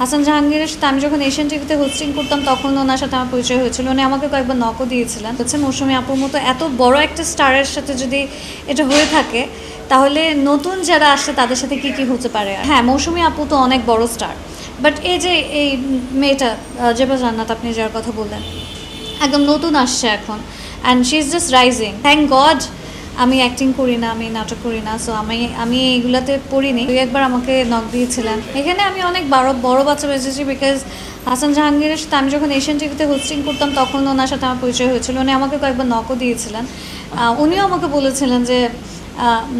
হাসান জাহাঙ্গীরের সাথে আমি যখন এশিয়ান টিভিতে হোস্টিং করতাম তখন ওনার সাথে আমার পরিচয় হয়েছিল। উনি আমাকে কয়েকবার নকও দিয়েছিলেন। হচ্ছে মৌসুমী আপুর মতো এত বড় একটা স্টারের সাথে যদি এটা হয়ে থাকে তাহলে নতুন যারা আসছে তাদের সাথে কি কি হতে পারে। হ্যাঁ, মৌসুমী আপু তো অনেক বড় স্টার, বাট এই যে এই মেয়েটা জেবা জান্নাত, আপনি যার কথা বললেন, একদম নতুন আসছে এখন, and she is just rising. Thank god আমি অ্যাক্টিং করি না, আমি নাটক করি না, সো আমি এইগুলাতে পড়িনি। একবার আমাকে নক দিয়েছিলেন। এখানে আমি অনেক বড় বাচ্চা বেঁচেছি, বিকজ হাসান জাহাঙ্গীরের সাথে আমি যখন এশিয়ান টিভিতে হোস্টিং করতাম তখন ওনার সাথে আমার পরিচয় হয়েছিল। উনি আমাকে কয়েকবার নকও দিয়েছিলেন। উনিও আমাকে বলেছিলেন যে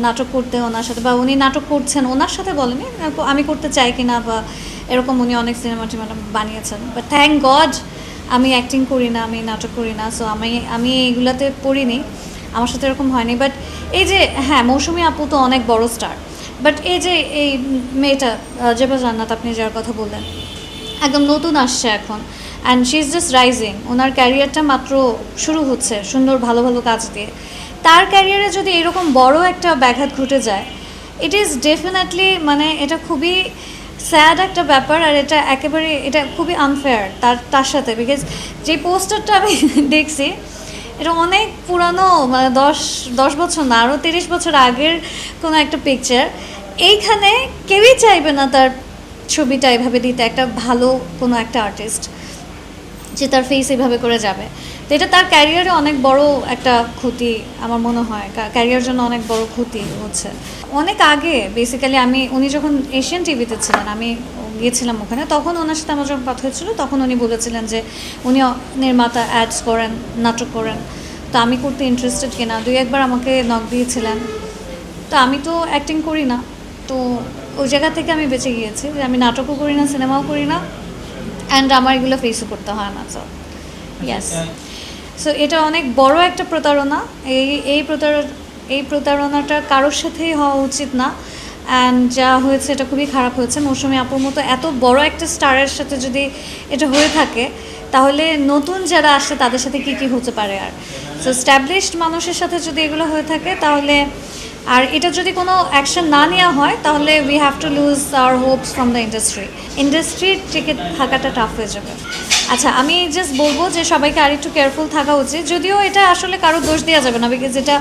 নাটক করতে ওনার সাথে, বা উনি নাটক করছেন ওনার সাথে বলেনি, আমি করতে চাই কিনা বা এরকম। উনি অনেক সিনেমা টিমা বানিয়েছেন, বাট থ্যাংক গড আমি অ্যাক্টিং করি না, আমি নাটক করি না, সো আমি এইগুলাতে পড়িনি, আমার সাথে এরকম হয়নি। বাট এই যে হ্যাঁ, মৌসুমী আপু তো অনেক বড় স্টার, বাট এই যে এই মেয়েটা জেবা জান্নাত, আপনি যার কথা বললেন, একদম নতুন আসছে এখন, and she is just rising. ওনার ক্যারিয়ারটা মাত্র শুরু হচ্ছে সুন্দর ভালো ভালো কাজ দিয়ে। তার ক্যারিয়ারে যদি এরকম বড় একটা ব্যাঘাত ঘটে যায়, ইট ইজ ডেফিনেটলি, মানে এটা খুবই স্যাড একটা ব্যাপার, আর এটা খুবই আনফেয়ার তার সাথে। বিকজ যে পোস্টারটা আমি দেখছি এটা অনেক পুরানো, মানে দশ বছর না, আরও 30 বছর আগের কোনো একটা পিকচার। এইখানে কেউই চাইবে না তার ছবিটা এভাবে দিতে, একটা ভালো কোনো একটা আর্টিস্ট যে তার ফেস এভাবে করে যাবে। তো এটা তার ক্যারিয়ারে অনেক বড় একটা ক্ষতি আমার মনে হয়, ক্যারিয়ার জন্য অনেক বড় ক্ষতি হচ্ছে। অনেক আগে বেসিক্যালি উনি যখন এশিয়ান টিভিতে ছিলেন, আমি গিয়েছিলাম ওখানে, তখন ওনার সাথে আমার যখন কথা হয়েছিল তখন উনি বলেছিলেন যে উনি নির্মাতা, অ্যাডস করেন, নাটক করেন, তো আমি করতে ইন্টারেস্টেড কিনা। একবার আমাকে নক দিয়েছিলেন। তো আমি তো অ্যাক্টিং করি না, তো ওই জায়গা থেকে আমি বেঁচে গিয়েছি যে আমি নাটকও করি না, সিনেমাও করি না, অ্যান্ড আমার এগুলো ফেসও করতে হয় না। সো ইয়াস, সো এটা অনেক বড় একটা প্রতারণা। এই প্রতারণাটা কারোর সাথেই হওয়া উচিত না, অ্যান্ড যা হয়েছে এটা খুবই খারাপ হয়েছে। মৌসুমী আপুর মতো এত বড় একটা স্টারের সাথে যদি এটা হয়ে থাকে তাহলে নতুন যারা আসছে তাদের সাথে কি কি হতে পারে। আর সো স্ট্যাবলিশড মানুষের সাথে যদি এগুলো হয়ে থাকে তাহলে, আর এটা যদি কোনো অ্যাকশন না নেওয়া হয় তাহলে we have to lose our hopes from the ইন্ডাস্ট্রির টিকে থাকাটা টাফ হয়ে যাবে। আচ্ছা, আমি জাস্ট বলবো যে সবাইকে আর একটু কেয়ারফুল থাকা উচিত, যদিও এটা আসলে কারো দোষ দেওয়া যাবে না, বিকজ এটা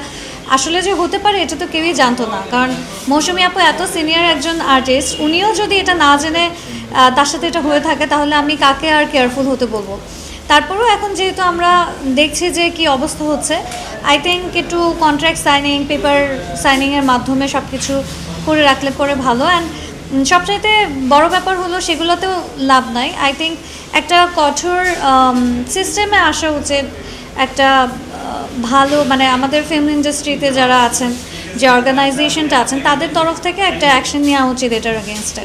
আসলে যে হতে পারে এটা তো কেউই জানতো না। কারণ মৌসুমী আপু এত সিনিয়র একজন আর্টিস্ট, উনিও যদি এটা না জেনে তার সাথে এটা হয়ে থাকে তাহলে আমি কাকে আর কেয়ারফুল হতে বলবো। তারপরেও এখন যেহেতু আমরা দেখছি যে কি অবস্থা হচ্ছে, আই থিঙ্ক একটু কন্ট্রাক্ট সাইনিং, পেপার সাইনিংয়ের মাধ্যমে সব কিছু করে রাখলে পরে ভালো। অ্যান্ড সবচাইতে বড় ব্যাপার হলো সেগুলোতেও লাভ নাই। আই থিঙ্ক একটা কঠোর সিস্টেমে আসা উচিত, একটা ভালো, মানে আমাদের ফিল্ম ইন্ডাস্ট্রিতে যারা আছেন, যে অর্গানাইজেশনটা আছেন, তাদের তরফ থেকে একটা অ্যাকশন নেওয়া উচিত এটার এগেনস্টে।